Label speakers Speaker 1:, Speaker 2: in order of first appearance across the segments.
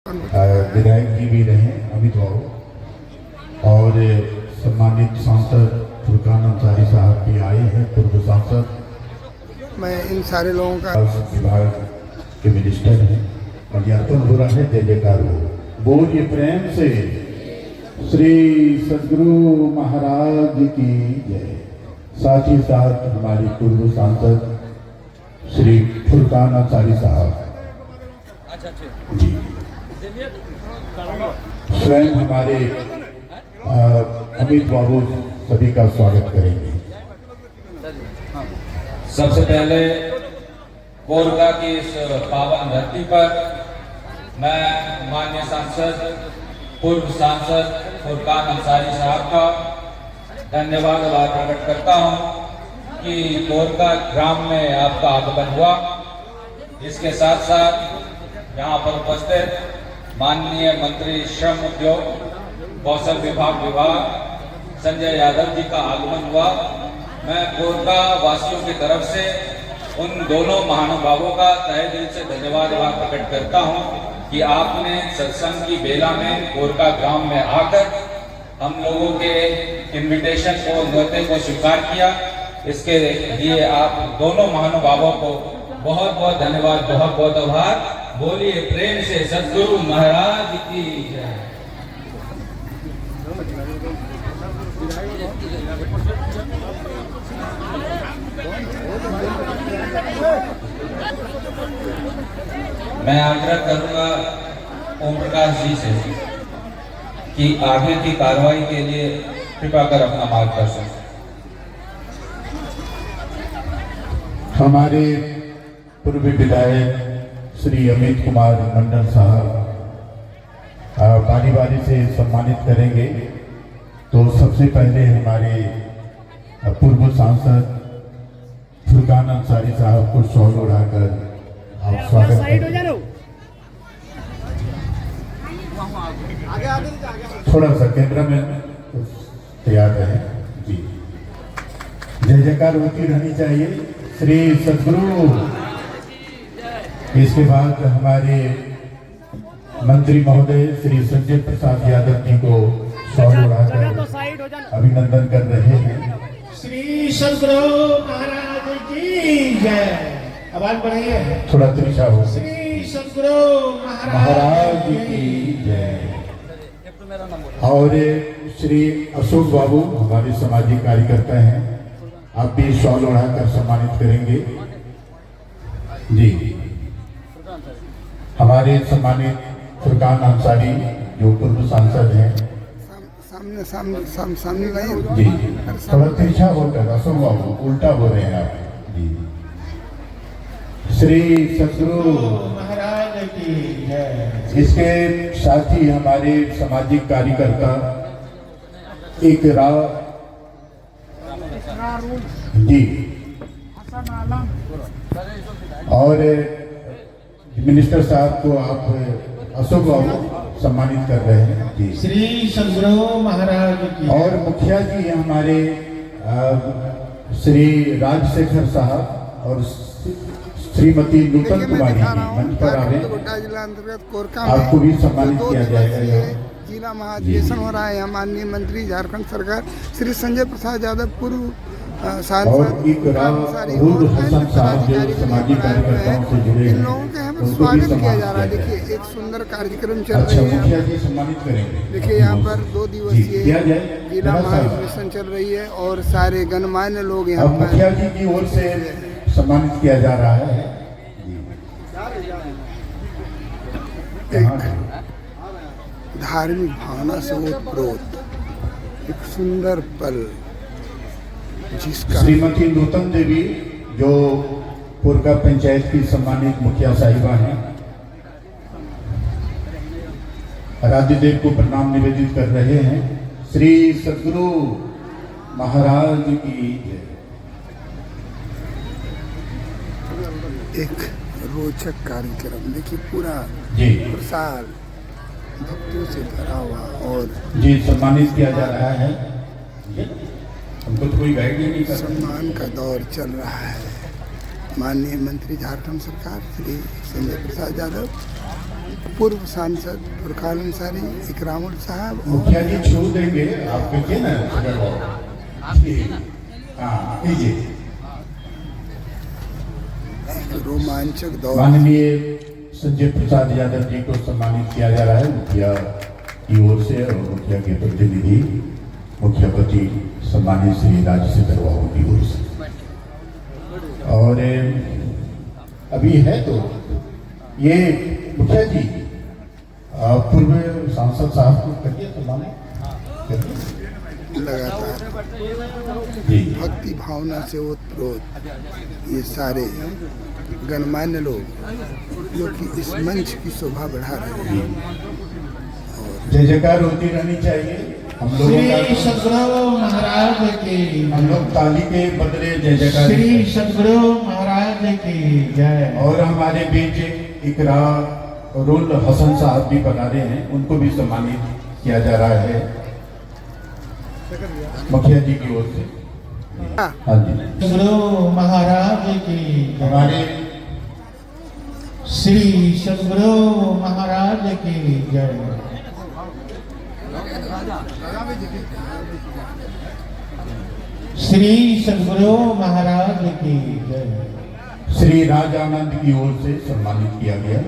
Speaker 1: विधायक जी भी रहे अमित बाबू और सम्मानित सांसद फुरकान अंसारी साहब भी आए हैं, पूर्व सांसद।
Speaker 2: मैं इन सारे लोगों का
Speaker 1: विभाग के मिनिस्टर हैं और ज्ञापन हो रहा है, जय जयकार हो। बोलिए प्रेम से श्री सदगुरु महाराज की जय। साथ ही साथ हमारे पूर्व सांसद श्री फुरकान अंसारी साहब जी स्वयं हमारे अमित बाबू सभी का स्वागत करेंगे।
Speaker 3: सबसे पहले कोरबा की इस पावन धरती पर मैं माननीय सांसद पूर्व सांसद फुरकान अंसारी साहब का धन्यवाद प्रकट करता हूं कि कोरबा ग्राम में आपका आगमन हुआ। इसके साथ साथ यहाँ पर उपस्थित माननीय मंत्री श्रम उद्योग कौशल विभाग संजय यादव जी का आगमन हुआ। मैं कोरबा वासियों की तरफ से उन दोनों महानुभावों का तहे दिल से धन्यवाद प्रकट करता हूं कि आपने सत्संग की बेला में कोरबा ग्राम में आकर हम लोगों के इनविटेशन को न्योते को स्वीकार किया। इसके लिए आप दोनों महानुभावों को बहुत बहुत धन्यवाद, बहुत बहुत आभार। बोलिए प्रेम से सदगुरु महाराज की जय। मैं आग्रह करूंगा ओम प्रकाश जी से कि आगे की कार्रवाई के लिए कृपा कर अपना मार्गदर्शन।
Speaker 1: हमारे पूर्व विधायक श्री अमित कुमार मंडल साहब बारी बारी से सम्मानित करेंगे। तो सबसे पहले हमारे पूर्व सांसद फुरकान अंसारी साहब को शॉल उड़ाकर आप स्वागत करें। थोड़ा सा कैमरा में तैयार रहे जी। जय जयकार होती रहनी चाहिए श्री सदगुरु। इसके बाद हमारे मंत्री महोदय श्री संजय प्रसाद यादव जी को शॉल उड़ाकर अभिनंदन कर रहे हैं।
Speaker 4: श्री सदगुरु महाराज की जय। आवाज बढ़ाइए,
Speaker 1: थोड़ा त्रिशा हो।
Speaker 4: श्री सदगुरु
Speaker 1: महाराज की जय। और श्री अशोक बाबू हमारे सामाजिक कार्यकर्ता हैं, आप भी शॉल उड़ाकर सम्मानित करेंगे जी। हमारे सम्मानित फुरकान अंसारी जो पूर्व सांसद हैं,
Speaker 2: सामने लाइए
Speaker 1: जी। थोड़ा तिरछा होकर अशोक बाबू उल्टा हो रहे हैं आप जी। श्री सदगुरु
Speaker 4: महाराज की जय।
Speaker 1: इसके साथ ही हमारे सामाजिक कार्यकर्ता एक जी और मिनिस्टर साहब को आप अशोक बाबू सम्मानित कर रहे हैं जी।
Speaker 4: श्री सदगुरु महाराज की।
Speaker 1: और मुखिया जी हमारे श्री राजशेखर साहब और श्रीमती नूतन कुमारी मंच पर आवे,
Speaker 2: जिला अंतर्गत कोरका
Speaker 1: आपको भी सम्मानित किया जाएगा।
Speaker 2: जिला महाधिवेशन हो रहा है। यहाँ माननीय मंत्री झारखंड सरकार श्री संजय प्रसाद यादव पूर्व
Speaker 1: और एक हसन साहब जो सामाजिक कार्यकर्ताओं से जुड़े
Speaker 2: इन लोगों के हमें स्वागत किया जा रहा है। देखिए एक सुंदर कार्यक्रम चल रही है।
Speaker 1: मुखिया जी सम्मानित करेंगे।
Speaker 2: देखिए यहाँ पर 2 दिवसीय जिला महाधिवेशन चल रही है और सारे गणमान्य लोग यहाँ पर
Speaker 1: मुखिया जी की ओर से सम्मानित किया जा रहा है।
Speaker 2: एक धार्मिक भावना से ओतप्रोत एक सुंदर पल जिसका
Speaker 1: श्रीमती नूतन देवी जो कोरबा पंचायत की सम्मानित मुखिया साहिबा हैं, आराध्य देव को प्रणाम निवेदित कर रहे हैं। श्री सदगुरु महाराज की जय।
Speaker 2: एक रोचक कार्यक्रम देखिए, पूरा
Speaker 1: जी
Speaker 2: प्रसाद भक्तों से भरा हुआ और
Speaker 1: जी सम्मानित किया जा रहा है। हमको तो कोई गाइड नहीं कर।
Speaker 2: सम्मान का दौर चल रहा है। माननीय मंत्री झारखंड सरकार श्री संजय प्रसाद यादव, पूर्व सांसद फुरकान अंसारी, इकरामुल साहब,
Speaker 1: मुखिया जी छू देंगे आप कीजिए ना। हाँ कीजिए।
Speaker 2: एक रोमांचक दौर।
Speaker 1: माननीय संजय प्रसाद यादव जी को सम्मानित किया जा रहा है मुखिया की ओर से, और मुखिया के प्रतिनिधि मुख्यपति सम्मानित श्री राजशेखर बाबू की ओर से। और अभी है तो ये मुखिया जी पूर्व सांसद साहब को करिए सम्मानित
Speaker 2: लगातार
Speaker 1: जी।
Speaker 2: भक्ति भावना से ओतप्रोत ये सारे गणमान्य लोग जो कि इस मंच की शोभा बढ़ा रहे हैं।
Speaker 1: जय जयकार होती रहनी चाहिए। हम लोगों
Speaker 4: श्री
Speaker 1: का
Speaker 4: सद्गुरु महाराज की,
Speaker 1: हम लोग ताली के बदले जय जयकार।
Speaker 4: श्री सद्गुरु महाराज की जय।
Speaker 1: और हमारे बीच इकरारुल हसन साहब भी बना रहे हैं, उनको भी सम्मानित किया जा रहा है मुखिया जी की ओर से। हाँ जी।
Speaker 4: सद्गुरु महाराज की जय।
Speaker 1: हमारे
Speaker 4: श्री सद्गुरु महाराज की जय। श्री सद्गुरु महाराज की जय।
Speaker 1: श्री राजानंद की ओर से सम्मानित किया गया।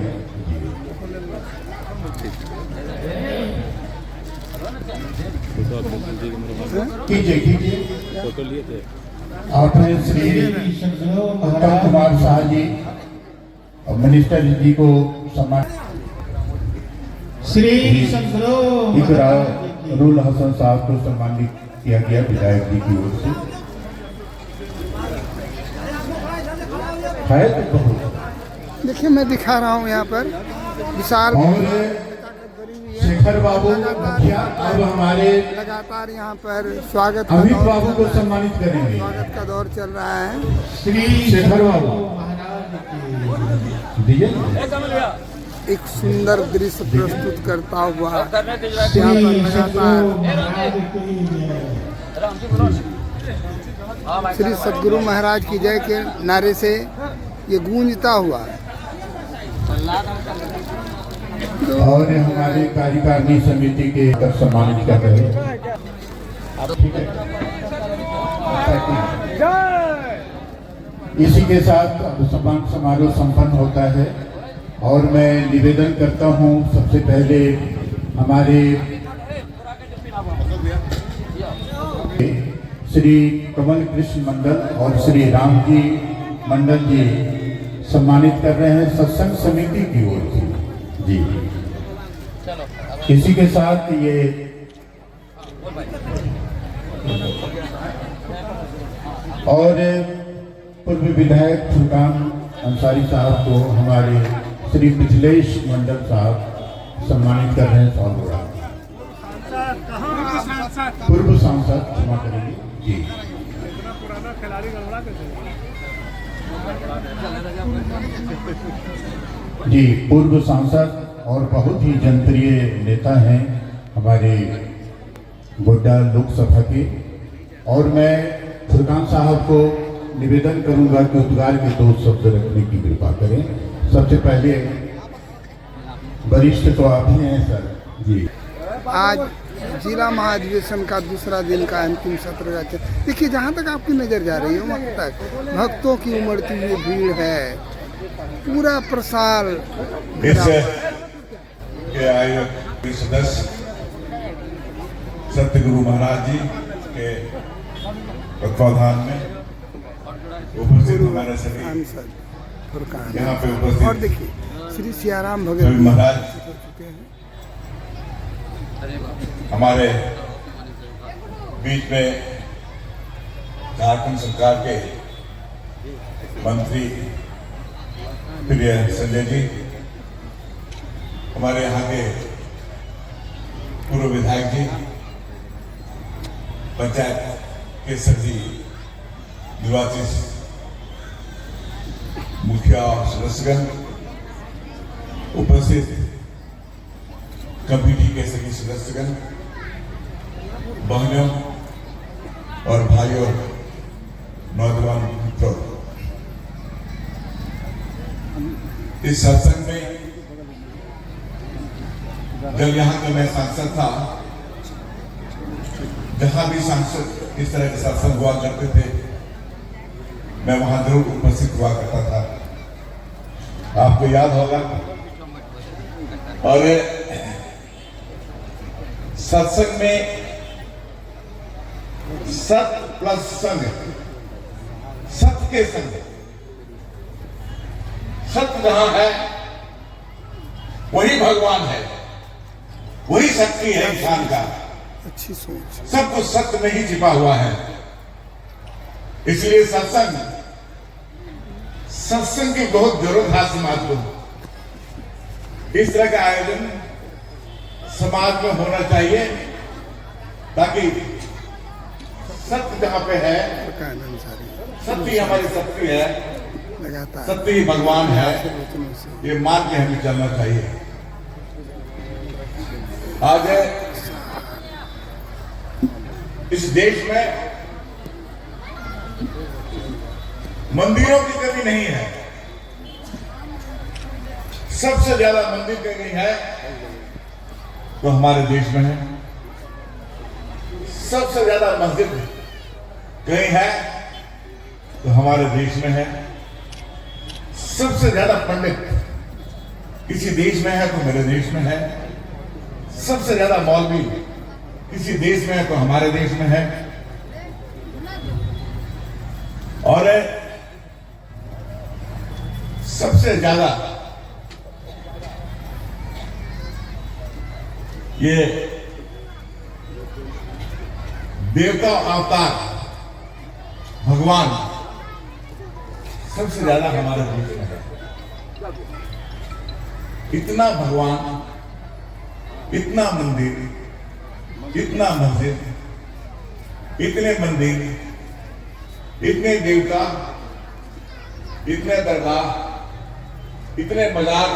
Speaker 1: कीजिए कीजिए। आपने श्री
Speaker 4: सद्गुरु
Speaker 1: उत्तम कुमार शाह जी और मिनिस्टर जी को सम्मान,
Speaker 4: श्री सद्गुरु
Speaker 1: इकरारुल हसन साहब को सम्मानित किया गया विधायक जी की ओर से। है तो बहुत।
Speaker 2: देखिए मैं दिखा रहा हूँ यहाँ पर विशाल
Speaker 1: और शेखर बाबू मुखिया अब हमारे
Speaker 2: लगातार यहाँ पर स्वागत का
Speaker 1: अमित
Speaker 2: दौर
Speaker 1: बाबू
Speaker 2: चल
Speaker 1: को
Speaker 2: रहा है।
Speaker 1: सम्मानित करेंगे।
Speaker 2: स्वागत का दौर चल रहा है।
Speaker 4: श्री
Speaker 1: शेखर बाबू
Speaker 4: महाराज की
Speaker 1: दीजिए।
Speaker 2: एक सुंदर दृश्य प्रस्तुत करता हुआ यहाँ पर
Speaker 4: श्री
Speaker 2: लगातार
Speaker 4: सद्गुरु महाराज की जय।
Speaker 2: श्री सद्गुरु महाराज की जय के नारे से ये गूंजता हुआ है।
Speaker 1: और हमारे कार्यकारिणी समिति के तक सम्मानित कर रहे हैं। ठीक है। इसी के साथ अब सम्मान समारोह संपन्न होता है और मैं निवेदन करता हूं सबसे पहले हमारे श्री कमल कृष्ण मंडल और श्री राम जी मंडल जी सम्मानित कर रहे हैं सत्संग समिति की ओर से जी। इसी के साथ ये और पूर्व विधायक फुरकान अंसारी साहब को हमारे श्री मिथिलेश मंडल साहब सम्मानित कर रहे हैं। पूर्व सांसद क्षमा करेंगे जी। जी पूर्व सांसद और बहुत ही जनप्रिय नेता हैं हमारे गोड्डा लोकसभा के। और मैं फुरकान साहब को निवेदन करूंगा कि उद्गार के 2 शब्द रखने की कृपा करें। सबसे पहले वरिष्ठ तो आप ही हैं सर जी।
Speaker 2: आज जिला महाधिवेशन का दूसरा दिन का अंतिम सत्र का देखिए, जहाँ तक आपकी नज़र जा रही है वहाँ तक भक्तों की उमड़ती हुई भीड़ है। पूरा प्रसार
Speaker 5: के आयोग के सदस्य सतगुरु महाराज जी के तत्वाधान में उपस्थित हमारे सभी
Speaker 2: सांसद फुरकान
Speaker 5: यहाँ पे उपस्थित
Speaker 2: और देखिए श्री सियाराम
Speaker 5: सभी
Speaker 2: भगत
Speaker 5: महाराज
Speaker 2: हो चुके हैं।
Speaker 5: हमारे बीच में झारखंड सरकार के मंत्री प्रिय संजय जी, हमारे यहाँ के पूर्व विधायक जी, पंचायत के सभी निर्वाचित मुखिया और सदस्यगण, उपस्थित कमेटी के सभी सदस्यगण, बहनों और भाइयों, नौजवान मित्रों, इस सत्संग में जब यहाँ का मैं सांसद था, जहां भी सांसद इस तरह के सत्संग हुआ करते थे, मैं वहां जरूर उपस्थित हुआ करता था। आपको याद होगा। और सत्संग में सत प्लस संग, सत्य के संग, सत्य जहां है वही भगवान है, वही शक्ति है इंसान का।
Speaker 2: अच्छी सोच।
Speaker 5: सब कुछ सत्य में ही छिपा हुआ है। इसलिए सत्संग की बहुत जरूरत है समाज को। इस तरह का आयोजन समाज में होना चाहिए ताकि सत्य जहां पे है, सत्य ही हमारी शक्ति है, सत्य ही भगवान है, ये मान के हमें चलना चाहिए। आज इस देश में मंदिरों की कमी नहीं है। सबसे ज्यादा मंदिर कहीं है तो हमारे देश में है। सबसे ज्यादा मस्जिद कहीं है तो हमारे देश में है। सबसे ज्यादा पंडित किसी देश में है तो मेरे देश में है। सबसे ज्यादा मौलवी किसी देश में है तो हमारे देश में है। और सबसे ज्यादा ये देवता अवतार भगवान सबसे ज्यादा हमारे देश में है। इतना भगवान, इतना मंदिर, इतना मस्जिद, इतने मंदिर, इतने देवता, इतने दरगाह, इतने मजार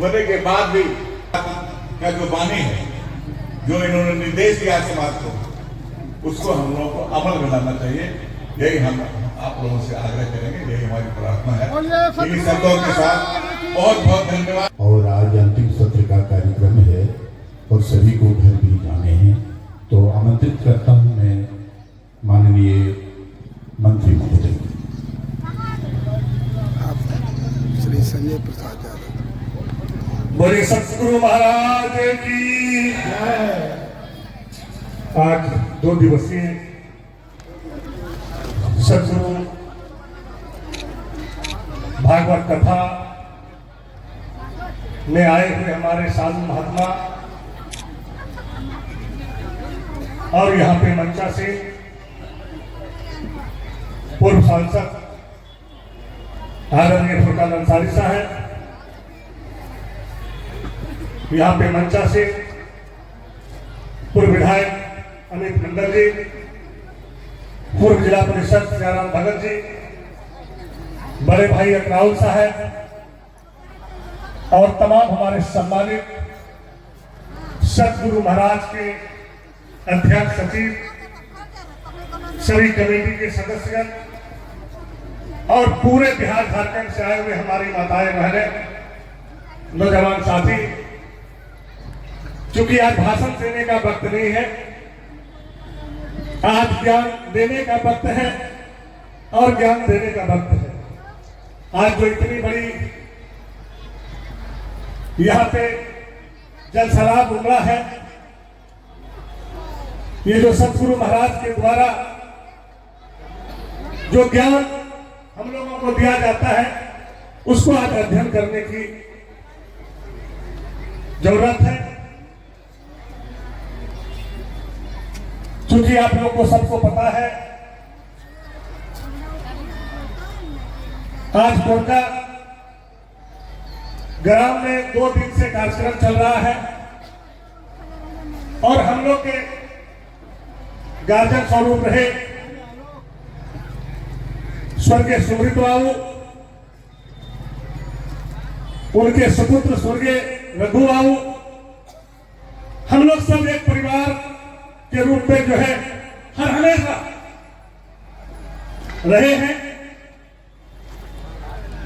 Speaker 5: होने के बाद भी का जो वाणी है, जो इन्होंने निर्देश दिया समाज को, उसको हम लोगों को अमल में लाना चाहिए। यही हम आप लोगों से आग्रह करेंगे, यही हमारी प्रार्थना है। इन शब्दों के साथ बहुत बहुत धन्यवाद।
Speaker 1: और आज अंतिम सत्र का कार्यक्रम है और सभी को घर भी जाने हैं, तो आमंत्रित करता हूं मैं माननीय मंत्री महोदय।
Speaker 2: श्री संजय प्रसाद यादव।
Speaker 6: बोले सतगुरु महाराज की आज 2 दिवसीय सतगुरु भागवत कथा में आए हुए हमारे साधु महात्मा और यहाँ पे मंचा से पूर्व सांसद आदरणीय फुरकान अंसारी साहब, यहाँ पे मंचा से पूर्व विधायक अमित मंडल जी, पूर्व जिला परिषद सियाराम भगत जी, बड़े भाई अकराउल साहब और तमाम हमारे सम्मानित सतगुरु महाराज के अध्यक्ष सचिव, सभी कमेटी के सदस्यगण और पूरे बिहार झारखंड से आए हुए हमारी माताएं बहनें, नौजवान साथी। क्योंकि आज भाषण देने का वक्त नहीं है, आज ज्ञान देने का वक्त है और ज्ञान देने का वक्त है। आज जो इतनी बड़ी यहाँ पे जल सराब उमड़ा है, ये जो सतगुरु महाराज के द्वारा जो ज्ञान हम लोगों को दिया जाता है, उसको आज अध्ययन करने की जरूरत है। क्योंकि आप लोगों को सबको पता है, आज गोरका ग्राम में 2 दिन से कार्यक्रम चल रहा है और हम लोग के गार्जियन स्वरूप रहे स्वर्गीय सुमृत बाबू, उनके सुपुत्र स्वर्गीय रघु बाबू, हम लोग सब एक परिवार के रूप में जो है हर हमेशा रहे हैं।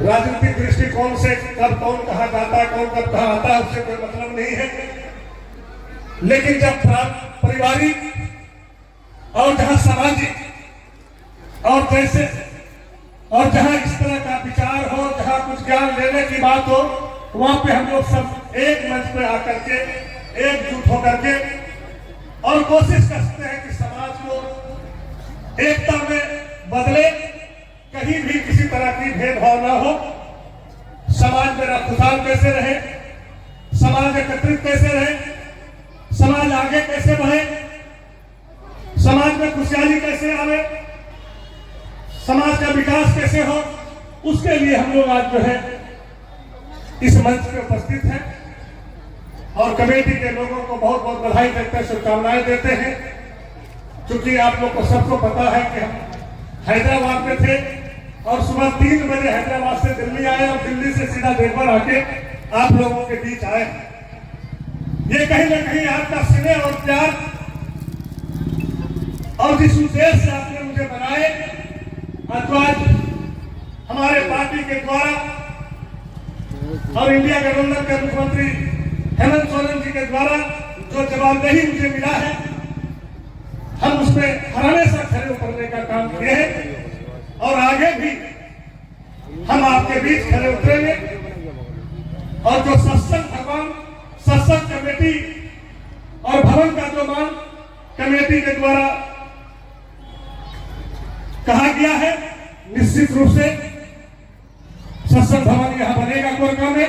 Speaker 6: राजनीतिक दृष्टिकोण से कब कौन कहाँ जाता है, कौन कब कहाँ आता है, उससे कोई मतलब नहीं है। लेकिन जब पारिवारिक और जहां सामाजिक और जैसे और जहां इस तरह का विचार हो, जहां कुछ ज्ञान लेने की बात हो, वहां पे हम लोग सब एक मंच पे आकर के एकजुट होकर के और कोशिश करते हैं कि समाज को एकता में बदले, कहीं भी किसी तरह की भेदभाव ना हो, समाज में खुशहाल कैसे रहे, समाज एकत्रित कैसे रहे, समाज आगे कैसे बढ़े, समाज में खुशहाली कैसे आवे, समाज का विकास कैसे हो, उसके लिए हम लोग आज जो है इस मंच पे उपस्थित हैं और कमेटी के लोगों को बहुत बहुत बधाई देते हैं, शुभकामनाएं देते हैं। क्योंकि आप लोग को सबको पता है कि हम हैदराबाद में थे और सुबह 3 बजे हैदराबाद से दिल्ली आए और दिल्ली से सीधा देवघर आके आप लोगों के बीच आए। ये कहीं ना कहीं आपका स्नेह और प्यार और जिस उद्देश्य से आपने मुझे बनाए, आज हमारे पार्टी के द्वारा और इंडिया गठबंधन के मुख्यमंत्री हेमंत सोरेन जी के द्वारा जो जवाबदेही मुझे मिला है, हम उसमें हमेशा खड़े उतरने का काम किए हैं और आगे भी हम आपके बीच खड़े उतरेंगे। और जो सत्संग भगवान सत्संग कमेटी और भवन का जो मान कमेटी के द्वारा कहा गया है, निश्चित रूप से सत्संग भवन यहां बनेगा कोरका में,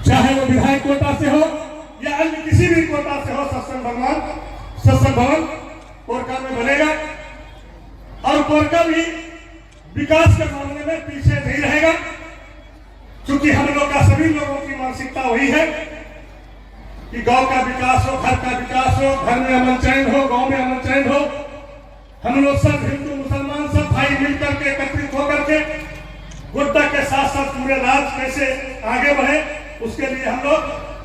Speaker 6: चाहे वो विधायक कोटा से हो या अन्य किसी भी कोटा से हो, सत्संग भवन कोरका में बनेगा। और कोरका भी विकास के मामले में पीछे नहीं रहेगा, क्योंकि हम लोग का सभी लोगों की मानसिकता वही है कि गांव का विकास हो, घर का विकास हो, घर में अमन चैन हो, गांव में अमन चैन हो। हम लोग सब हिंदू मुसलमान सब भाई मिलकर के एकत्रित होकर के गुड्डा के साथ साथ पूरे राज्य कैसे आगे बढ़े, उसके लिए हम लोग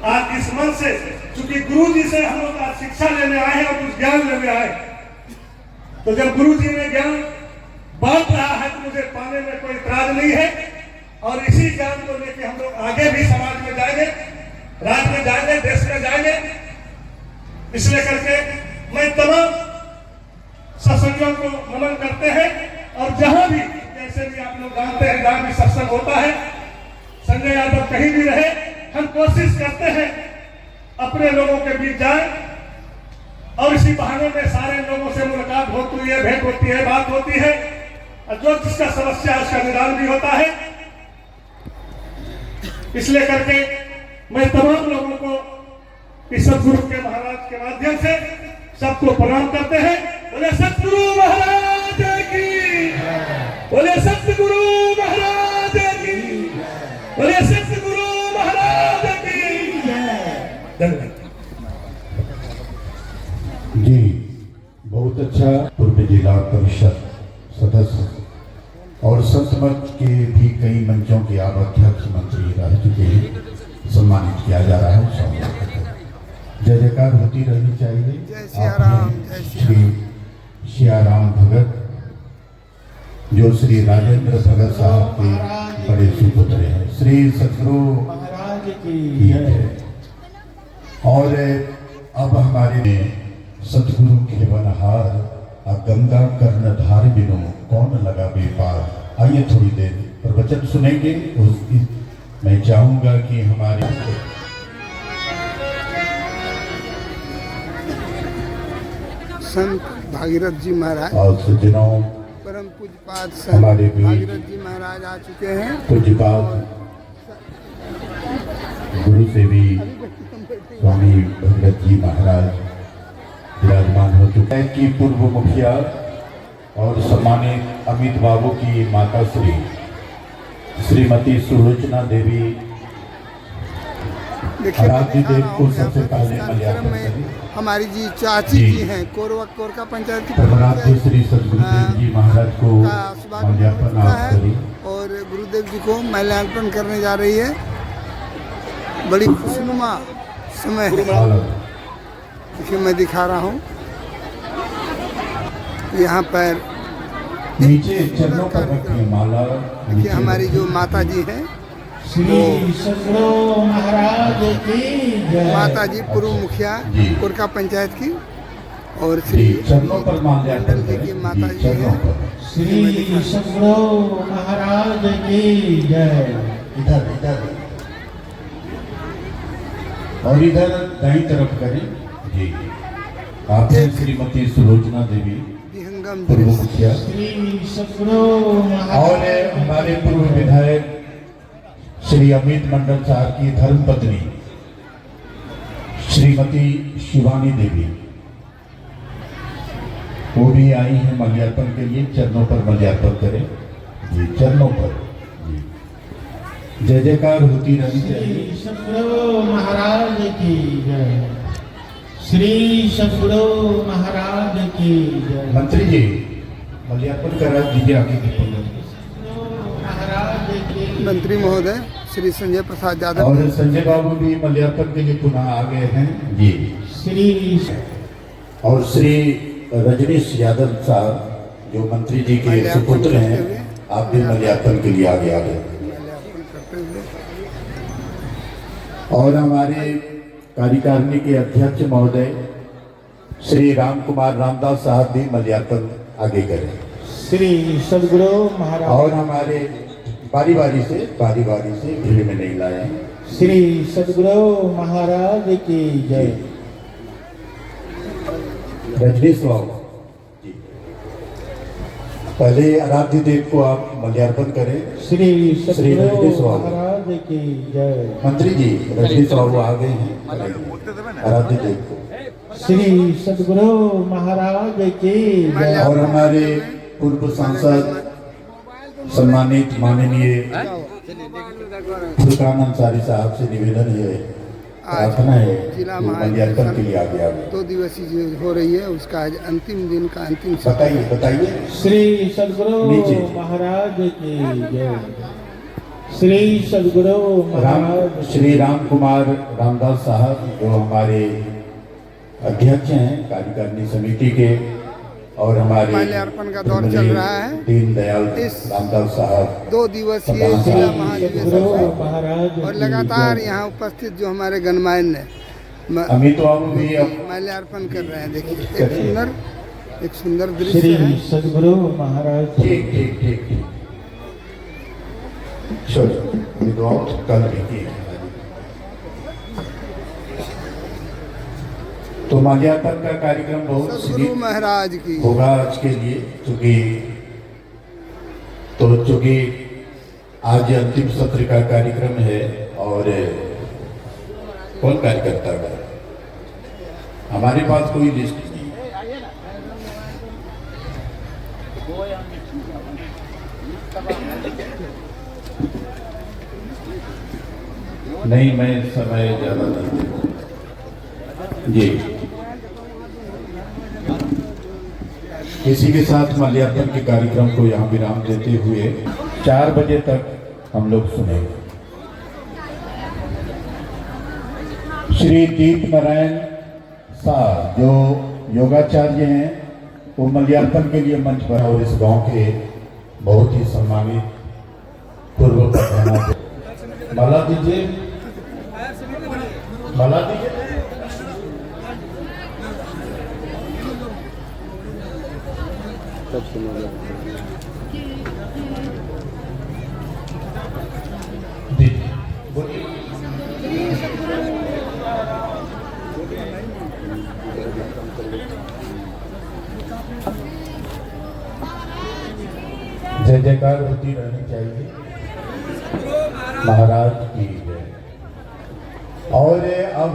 Speaker 6: आज इस मन से, चूंकि गुरु जी से हम लोग आज शिक्षा लेने आए हैं और कुछ ज्ञान लेने आए, तो जब गुरु जी ने ज्ञान बांट रहा है तो मुझे पाने में कोई इतराज नहीं है। और इसी ज्ञान को लेकर हम लोग आगे भी समाज में जाएंगे, राज्य में जाएंगे, देश में जाएंगे। इसलिए करके मैं तमाम सत्संगों को नमन करते हैं और जहां भी, जैसे भी आप लोग जानते हैं, जहां भी सत्संग होता है, संजय यादव कहीं भी रहे, हम कोशिश करते हैं अपने लोगों के बीच जाए और इसी बहाने में सारे लोगों से मुलाकात होती है, भेंट होती है, बात होती है और जो जिसका समस्या है उसका निदान भी होता है। इसलिए करके मैं तमाम लोगों को इस सतगुरु के महाराज के माध्यम से सबको प्रणाम करते हैं। बोले सतगुरु महाराज की, बोले सतगुरु महाराज की, बोले सतगुरु महाराज की। धन्यवाद
Speaker 1: जी, बहुत अच्छा। पूर्व जिला परिषद सदस्य और संतमंच के भी कई मंचों के आप अध्यक्ष मंत्री रह चुके हैं, सम्मानित किया जा रहा है। जय जयकार होती रहनी चाहिए।
Speaker 2: जय सिया राम, जय सिया
Speaker 1: श्री सियाराम भगत, जो श्री राजेंद्र भगत साहब के बड़े सुपुत्र हैं, श्री सतगुरु
Speaker 4: महाराज की जय।
Speaker 1: और अब हमारे सतगुरु खेवनहार गंगा कर्णधार बिनो कौन लगा बेपार। आइए थोड़ी देर प्रवचन सुनेंगे। मैं चाहूंगा कि हमारे
Speaker 2: संत भागीरथ जी महाराज
Speaker 1: और सज्जनों,
Speaker 2: परम पूज्यपाद
Speaker 1: हमारे
Speaker 2: संत
Speaker 1: भी
Speaker 2: भागीरथ जी महाराज आ चुके हैं।
Speaker 1: पूज्यपाद गुरु से भी स्वामी भगत जी महाराज विराजमान हो चुके हैं कि पूर्व मुखिया और सम्मानित अमित बाबू की माता श्रीमती सुलोचना देवी
Speaker 2: देखिए,
Speaker 1: आराध्य देव को सबसे पहले
Speaker 2: कार्यक्रम
Speaker 1: मल्यार्पण
Speaker 2: में
Speaker 1: करें।
Speaker 2: हमारी जी चाची
Speaker 1: जी।
Speaker 2: जी हैं, कोरका पंचायत की
Speaker 1: प्रभुनाथ श्री सदगुरुदेव जी महाराज को
Speaker 2: का शुभारंभ हो
Speaker 1: मल्यार्पण
Speaker 2: चुका
Speaker 1: आप
Speaker 2: है
Speaker 1: करें।
Speaker 2: और गुरुदेव जी को माल्यार्पण करने जा रही है। बड़ी खुशनुमा समय है। देखिए, मैं दिखा रहा हूँ यहाँ पर
Speaker 1: नीचे चरणों पर रखिए माला।
Speaker 2: देखिए
Speaker 1: नीचे
Speaker 2: हमारी
Speaker 1: रखिए।
Speaker 2: जो माता जी हैं,
Speaker 4: श्री सदगुरु महाराज की जय।
Speaker 2: माता जी पूर्व मुखिया
Speaker 1: जी।
Speaker 2: कुरका पंचायत की, और
Speaker 1: जी,
Speaker 2: श्री
Speaker 1: चरणों पर माल्यार्पण
Speaker 2: मंडल जी
Speaker 1: करें।
Speaker 2: की माता
Speaker 1: जी,
Speaker 2: जी
Speaker 1: चरणों
Speaker 2: हैं।
Speaker 1: पर।
Speaker 4: श्री सदगुरु महाराज की जय।
Speaker 1: इधर इधर और इधर दाईं तरफ करें। जी, आप हैं श्रीमती सुलोचना देवी,
Speaker 2: विहंगम
Speaker 1: पूर्व
Speaker 2: दृश्य।
Speaker 1: मुखिया,
Speaker 4: श्री सदगुरु
Speaker 1: और
Speaker 4: महाराज
Speaker 1: हमारे पूर्व विधायक श्री अमित मंडल साहब की धर्मपत्नी श्रीमती शिवानी देवी, वो भी आई हैं माल्यार्पण के लिए। चरणों पर माल्यार्पण करें। जी, चरणों पर। जी, जय जयकार होती रहनी चाहिए।
Speaker 4: श्री सदगुरु महाराज की जय। श्री सदगुरु महाराज की जय।
Speaker 1: मंत्री जी माल्यार्पण करा दीजिए आगे के पल्ले।
Speaker 4: महाराज की
Speaker 2: मंत्री महोदय श्री संजय प्रसाद यादव,
Speaker 1: और संजय बाबू भी माल्यार्पण के लिए पुनः आ गए हैं। जी,
Speaker 4: श्री
Speaker 1: और श्री रजनीश यादव साहब जो मंत्री जी के सुपुत्र हैं, आप भी माल्यार्पण के लिए आगे आ गए।
Speaker 2: माल्यार्पण करते हुए
Speaker 1: और हमारे कार्यकारिणी के अध्यक्ष महोदय श्री राम कुमार रामदास साहब भी माल्यार्पण आगे करें।
Speaker 4: श्री सदगुरु महाराज।
Speaker 1: और हमारे बारी बारी से भीड़ में नहीं लाए।
Speaker 4: श्री सदगुरु महाराज की जय।
Speaker 1: रजनीश बाबू जी, पहले आराध्य देव को आप माल्यार्पण करें।
Speaker 4: श्री
Speaker 1: रजनीश
Speaker 4: सदगुरु
Speaker 1: बाबू।
Speaker 4: महाराज की जय।
Speaker 1: मंत्री जी रजनीश बाबू आ गए हैं आराध्य देव को।
Speaker 4: श्री सदगुरु महाराज की जय।
Speaker 1: और हमारे पूर्व सांसद सम्मानित माननीय फुरकान अंसारी साहब से निवेदन है, प्रार्थना है कि
Speaker 2: जिला
Speaker 1: माल्यार्पण के लिए आगे आ गए।
Speaker 2: 2 दिवसीय जो हो रही है उसका आज अंतिम दिन का अंतिम सत्र।
Speaker 1: बताइए बताइए।
Speaker 4: श्री सदगुरु
Speaker 1: नीचे।
Speaker 4: महाराज की जय। श्री सदगुरु महाराज।
Speaker 1: श्री राम कुमार रामदास साहब जो हमारे अध्यक्ष हैं कार्यकारिणी समिति के, और हमारे
Speaker 2: माल्यार्पण का दौर चल रहा है।
Speaker 1: दीनदयाल
Speaker 2: इस
Speaker 1: रामदास साहब
Speaker 2: 2 दिवसीय
Speaker 1: प्रधान
Speaker 2: जिला
Speaker 1: साहब।
Speaker 2: महाधिवेशन
Speaker 4: सदगुरु
Speaker 2: है।
Speaker 4: महाराज
Speaker 2: और
Speaker 4: की
Speaker 2: लगातार
Speaker 4: जय।
Speaker 2: यहाँ उपस्थित जो हमारे गणमान्य
Speaker 1: अमित बाबू भी अब
Speaker 2: माल्यार्पण कर रहे हैं। देखिए एक सुंदर दृश्य
Speaker 4: श्री
Speaker 2: है।
Speaker 4: सदगुरु महाराज।
Speaker 1: ठीक ठीक ठीक ठीक। चलो विद्वान कल देखिए। तो माल्यार्पण का कार्यक्रम बहुत
Speaker 2: सदगुरु
Speaker 1: सीमित
Speaker 2: महाराज की
Speaker 1: होगा आज के लिए, चूंकि आज अंतिम सत्र का कार्यक्रम है। और कौन कार्यकर्ता है? हमारे पास कोई लिस्ट नहीं है। नहीं, मैं समय ज्यादा नहीं दूंगा। जी, इसी के साथ माल्यार्पण के कार्यक्रम को यहाँ विराम देते हुए 4 बजे तक हम लोग सुनेंगे। श्री दीप नारायण साहब जो योगाचार्य हैं, वो माल्यार्पण के लिए मंच पर, और इस गांव के बहुत ही सम्मानित पूर्व प्रधान। माला दीजिए, माला दीजिए। दीजिए, बोलिए। जय जयकार होती रहनी चाहिए महाराज की जय। और अब